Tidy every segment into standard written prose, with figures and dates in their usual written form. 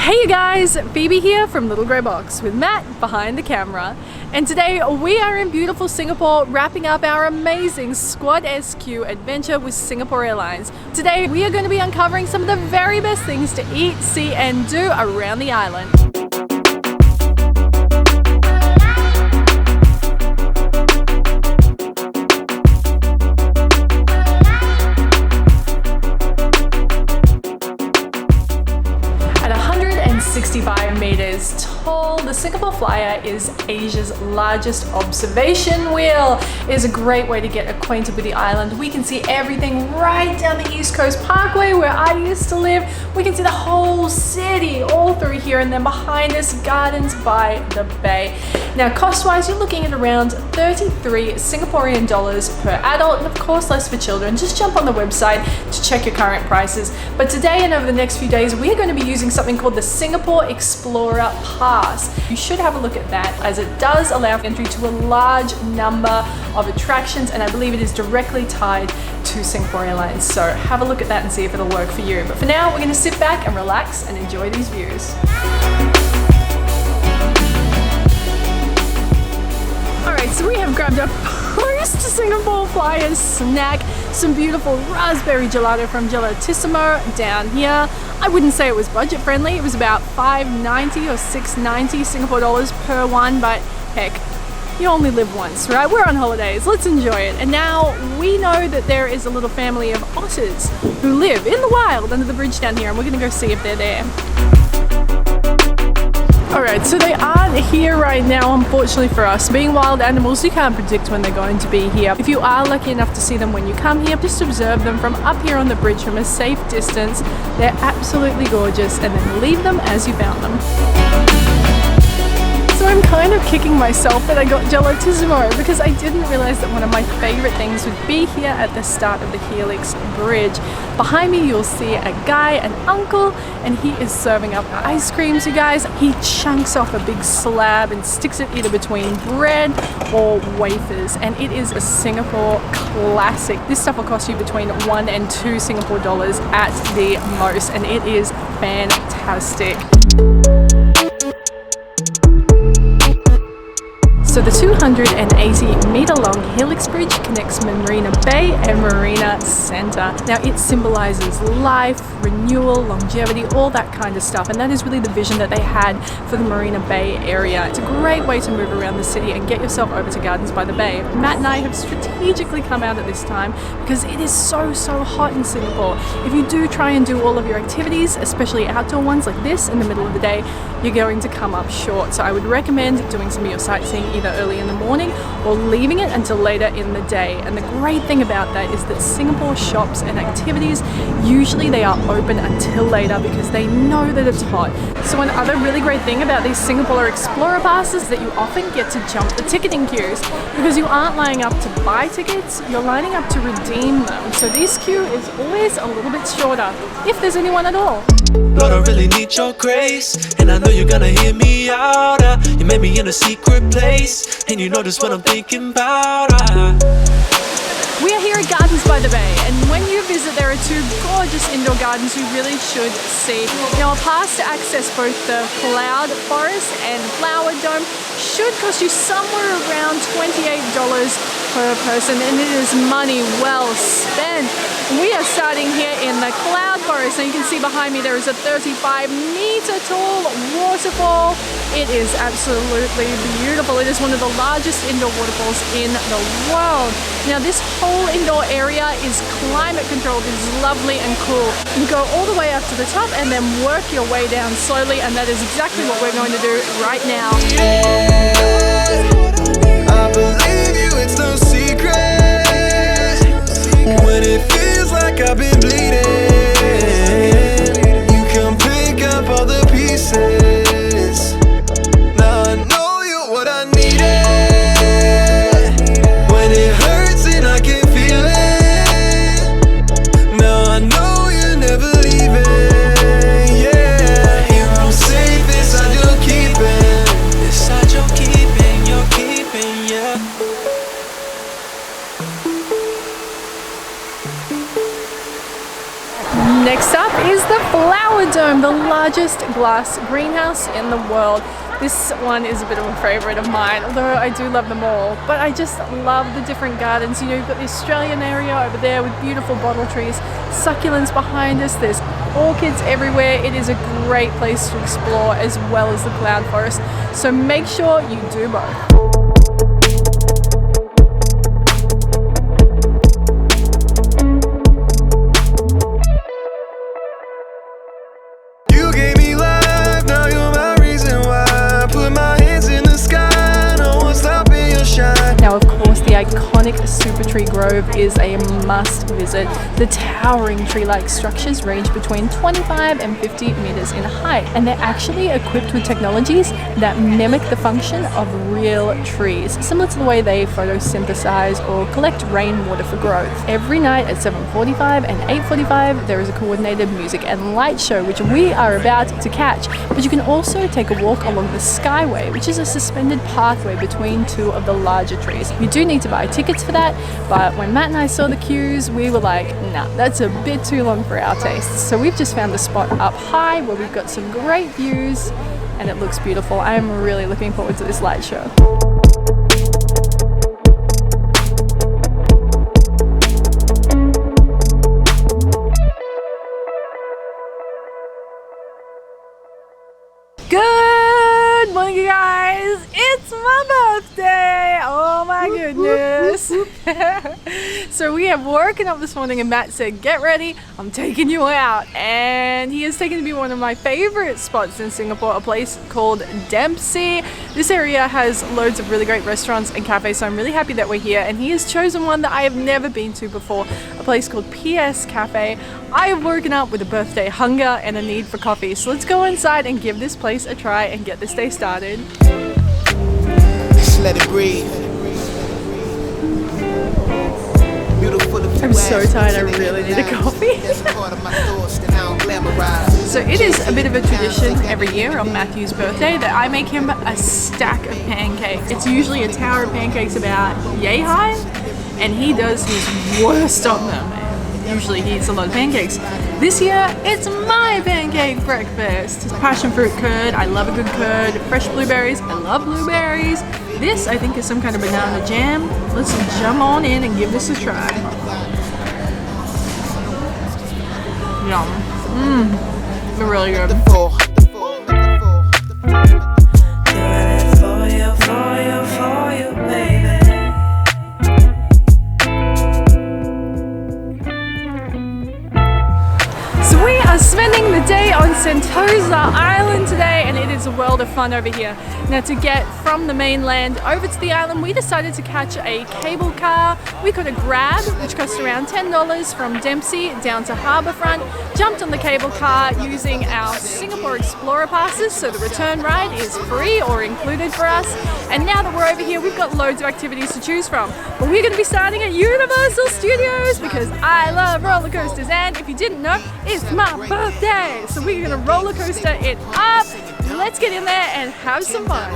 Hey you guys, Phoebe here from Little Grey Box with Matt behind the camera. And today we are in beautiful Singapore wrapping up our amazing Squad SQ adventure with Singapore Airlines. Today we are going to be uncovering some of the very best things to eat, see and do around the island. At 165 meters tall, the Singapore Flyer is Asia's largest observation wheel. It is a great way to get acquainted with the island. We can see everything right down the East Coast Parkway where I used to live. We can see the whole city all through here, and then behind us, gardens by the bay. Now, cost-wise, you're looking at around 33 Singaporean dollars per adult, and of course less for children. Just jump on the website to check your current prices. But today and over the next few days, we are going to be using something called the Singapore Explorer Pass. You should have a look at that, as it does allow entry to a large number of attractions, and I believe it is directly tied to Singapore Airlines. So have a look at that and see if it'll work for you. But for now, we're going to sit back and relax and enjoy these views. Alright, so we have grabbed a post-Singapore Flyer snack, some beautiful raspberry gelato from Gelatissimo down here. I wouldn't say it was budget friendly, it was about $5.90 or $6.90 Singapore dollars per one, but heck, you only live once, right? We're on holidays, let's enjoy it. And now we know that there is a little family of otters who live in the wild under the bridge down here, and we're gonna go see if they're there. Alright, so they aren't here right now, unfortunately for us. Being wild animals, you can't predict when they're going to be here. If you are lucky enough to see them when you come here, just observe them from up here on the bridge from a safe distance. They're absolutely gorgeous, and then leave them as you found them. So I'm kind of kicking myself that I got Gelatissimo, because I didn't realize that one of my favorite things would be here at the start of the HELIX bridge. Behind me you'll see a guy, an uncle, and he is serving up ice creams, you guys. He chunks off a big slab and sticks it either between bread or wafers, and it is a Singapore classic. This stuff will cost you between 1 and 2 Singapore dollars at the most, and it is fantastic. So the 280 meter long HELIX bridge connects Marina Bay and Marina Centre. Now it symbolizes life, renewal, longevity, all that kind of stuff, and that is really the vision that they had for the Marina Bay area. It's a great way to move around the city and get yourself over to Gardens by the Bay. Matt and I have strategically come out at this time because it is so hot in Singapore. If you do try and do all of your activities, especially outdoor ones like this in the middle of the day, you're going to come up short. So I would recommend doing some of your sightseeing either early in the morning or leaving it until later in the day. And the great thing about that is that Singapore shops and activities, usually they are open until later because they know that it's hot. So one other really great thing about these Singapore Explorer passes is that you often get to jump the ticketing queues, because you aren't lining up to buy tickets, you're lining up to redeem them. So this queue is always a little bit shorter, if there's anyone at all. Lord, I really need your grace, and I know you're gonna hear me out. You made me in a secret place, and you know just what I'm thinking about. We are here at Gardens by the Bay, and when you visit there are 2 gorgeous indoor gardens you really should see. Now a pass to access both the Cloud Forest and Flower Dome should cost you somewhere around $28 per person, and it is money well spent. We are starting here in the Cloud Forest, and you can see behind me there is a 35-meter tall waterfall. It is absolutely beautiful. It is one of the largest indoor waterfalls in the world. Now this whole indoor area is climate controlled. It is lovely and cool. You go all the way up to the top and then work your way down slowly, and that is exactly what we're going to do right now. I believe you, it's no secret. When it feels like I've been bleeding, you can pick up all the pieces. Now I know you're what I needed. When it hurts and I can feel it, now I know you're never leaving. Yeah, you're all safe inside your keeping. Inside your keeping, you're keeping, yeah. the largest glass greenhouse in the world. This one is a bit of a favourite of mine, although I do love them all. But I just love the different gardens. You know, you've got the Australian area over there with beautiful bottle trees, succulents behind us, there's orchids everywhere. It is a great place to explore, as well as the cloud forest. So make sure you do both. Now, of course, the iconic SUPERTREE Grove is a must visit. The towering tree-like structures range between 25 and 50 meters in height, and they're actually equipped with technologies that mimic the function of real trees, similar to the way they photosynthesize or collect rainwater for growth. Every night at 7:45 and 8:45, there is a coordinated music and light show, which we are about to catch. But you can also take a walk along the Skyway, which is a suspended pathway between two of the larger trees. You do need to buy tickets for that, but when Matt and I saw the queues, we were like, nah, that's a bit too long for our tastes. So we've just found a spot up high where we've got some great views and it looks beautiful. I am really looking forward to this light show. Good morning, you guys. It's my birthday. Oh my goodness. So we have woken up this morning and Matt said, get ready, I'm taking you out. And he has taken me to one of my favorite spots in Singapore, a place called DEMPSEY. This area has loads of really great restaurants and cafes, so I'm really happy that we're here. And he has chosen one that I have never been to before, a place called PS Cafe. I have woken up with a birthday hunger and a need for coffee. So let's go inside and give this place a try and get this day started. Just let it breathe. I'm so tired, I really need a coffee. So it is a bit of a tradition every year on Matthew's birthday that I make him a stack of pancakes. It's usually a tower of pancakes about yay high, and he does his worst on them. Usually he eats a lot of pancakes. This year, it's my pancake breakfast. Passion fruit curd, I love a good curd. Fresh blueberries, I love blueberries. This, I think, is some kind of banana jam. Let's jump on in and give this a try. Yum. They're really good. Spending the day on Sentosa Island today, and it is a world of fun over here. Now, to get from the mainland over to the island, we decided to catch a cable car. We got a grab, which cost around $10 from Dempsey down to Harbourfront, jumped on the cable car using our Singapore Explorer passes, so the return ride is free or included for us. And now that we're over here, we've got loads of activities to choose from. But we're going to be starting at Universal Studios because I love roller coasters, and if you didn't know, it's my birthday, so we're gonna roller coaster it up. Let's get in there and have some fun.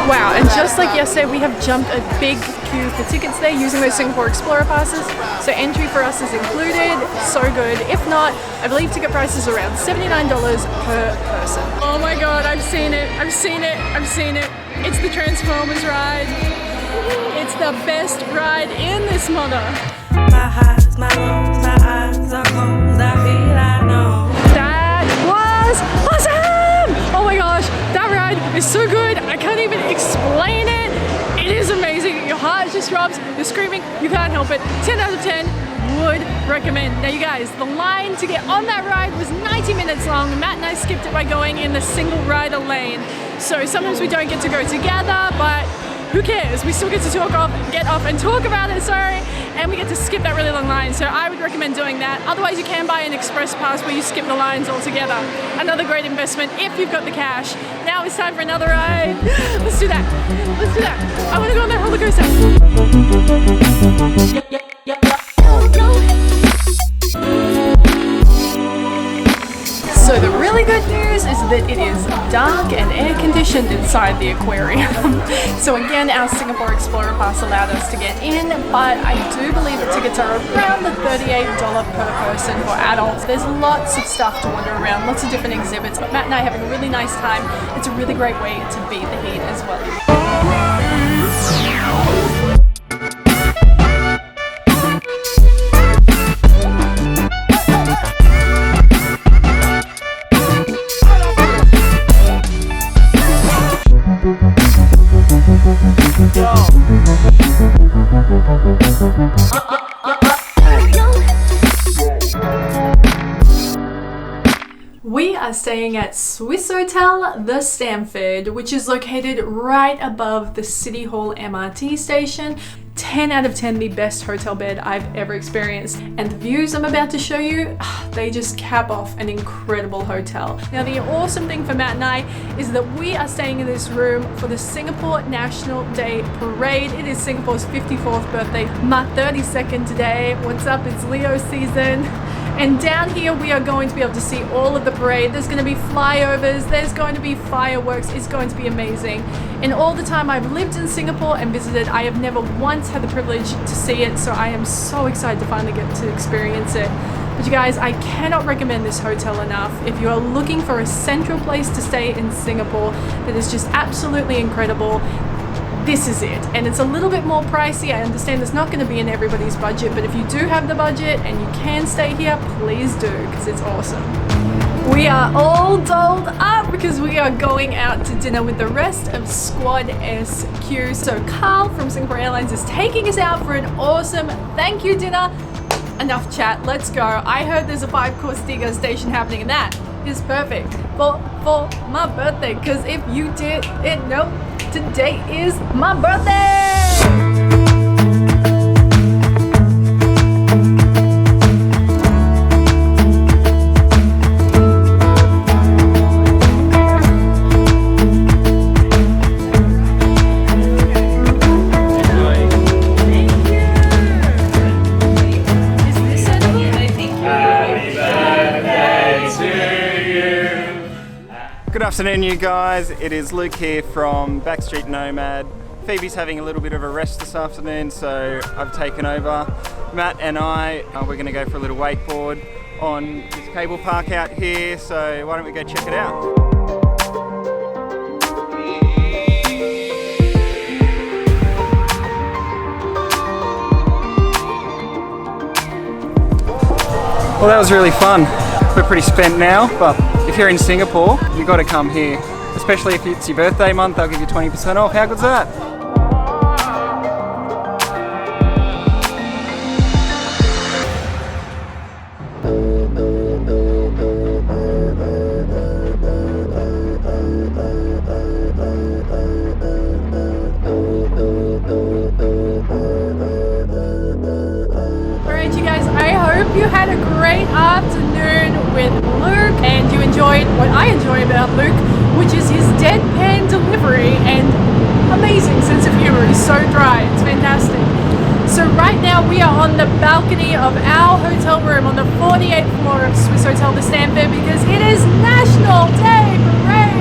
Wow, and just like yesterday, we have jumped a big queue for tickets there using those Singapore Explorer passes. So entry for us is included. So good. If not, I believe ticket price is around $79 per person. Oh my god, I've seen it. I've seen it. I've seen it. It's the Transformers ride. It's the best ride in this mother. My highs, my lows, my eyes are closed, I feel I know. That was awesome! Oh my gosh, that ride is so good, I can't even explain it. It is amazing, your heart just drops, you're screaming, you can't help it. 10 out of 10, would recommend. Now you guys, the line to get on that ride was 90 minutes long. Matt and I skipped it by going in the single rider lane. So sometimes we don't get to go together, but who cares? We still get to get off and talk about it, and we get to skip that really long line. So I would recommend doing that. Otherwise, you can buy an express pass where you skip the lines altogether. Another great investment if you've got the cash. Now it's time for another ride. Let's do that. Let's do that. I want to go on that roller coaster. So So the really good news is that it is dark and air conditioned inside the aquarium. So again, our Singapore Explorer Pass allowed us to get in, but I do believe the tickets are around the $38 per person for adults. There's lots of stuff to wander around, lots of different exhibits, but Matt and I are having a really nice time. It's a really great way to beat the heat as well. We are staying at SWISSOTEL, the Stamford, which is located right above the City Hall MRT station. 10 out of 10, the best hotel bed I've ever experienced. And the views I'm about to show you, they just cap off an incredible hotel. Now, the awesome thing for Matt and I is that we are staying in this room for the Singapore National Day Parade. It is Singapore's 54th birthday, my 32nd today. What's up? It's Leo season. And down here we are going to be able to see all of the parade. There's going to be flyovers, there's going to be fireworks. It's going to be amazing. And all the time I've lived in Singapore and visited, I have never once had the privilege to see it, so I am so excited to finally get to experience it. But you guys, I cannot recommend this hotel enough. If you are looking for a central place to stay in Singapore that is just absolutely incredible, this is it. And it's a little bit more pricey. I understand it's not going to be in everybody's budget, but if you do have the budget and you can stay here, please do, because it's awesome. We are all dolled up because we are going out to dinner with the rest of Squad SQ. So Carl from Singapore Airlines is taking us out for an awesome thank you dinner. Enough chat, let's go. I heard there's a 5-course degustation happening, and that is perfect for my birthday, because if you didn't know, today is my birthday! Good afternoon, you guys. It is Luke here from Backstreet Nomad. Phoebe's having a little bit of a rest this afternoon, so I've taken over. Matt and I, we're going to go for a little wakeboard on this cable park out here, so why don't we go check it out? Well, that was really fun. We're pretty spent now, but if you're in Singapore, you've got to come here. Especially if it's your birthday month, they'll give you 20% off. How good's that? Alright, you guys, I hope you had a great afternoon with Luke and you enjoyed what I enjoy about Luke, which is his deadpan delivery and amazing sense of humor. He's so dry, it's fantastic. So right now we are on the balcony of our hotel room on the 48th floor of SWISSOTEL, the Stamford, because it is National Day Parade!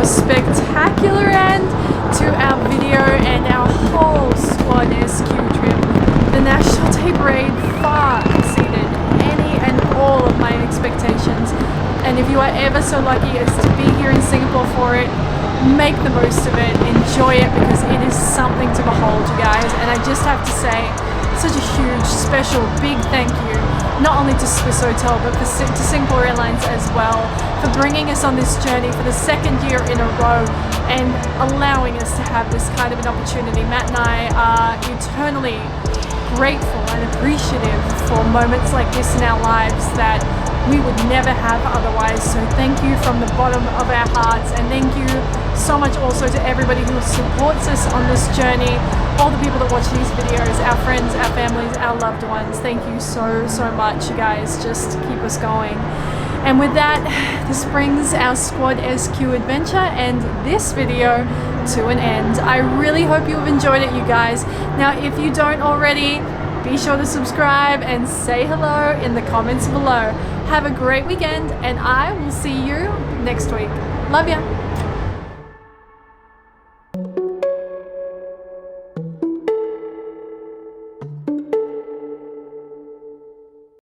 Spectacular end to our video and our whole Squad SQ trip. The National Day Parade far exceeded any and all of my expectations, and if you are ever so lucky as to be here in Singapore for it, make the most of it, enjoy it, because it is something to behold, you guys. And I just have to say, such a huge, special, big thank you, not only to SWISSOTEL, but to Singapore Airlines as well, for bringing us on this journey for the second year in a row and allowing us to have this kind of an opportunity. Matt and I are eternally grateful and appreciative for moments like this in our lives that we would never have otherwise. So thank you from the bottom of our hearts, and thank you so much also to everybody who supports us on this journey, all the people that watch these videos, our friends, our families, our loved ones. Thank you so much, you guys. Just keep us going. And with that, this brings our Squad SQ adventure and this video to an end. I really hope you have enjoyed it, you guys. Now, if you don't already, be sure to subscribe and say hello in the comments below. Have a great weekend, and I will see you next week. Love ya.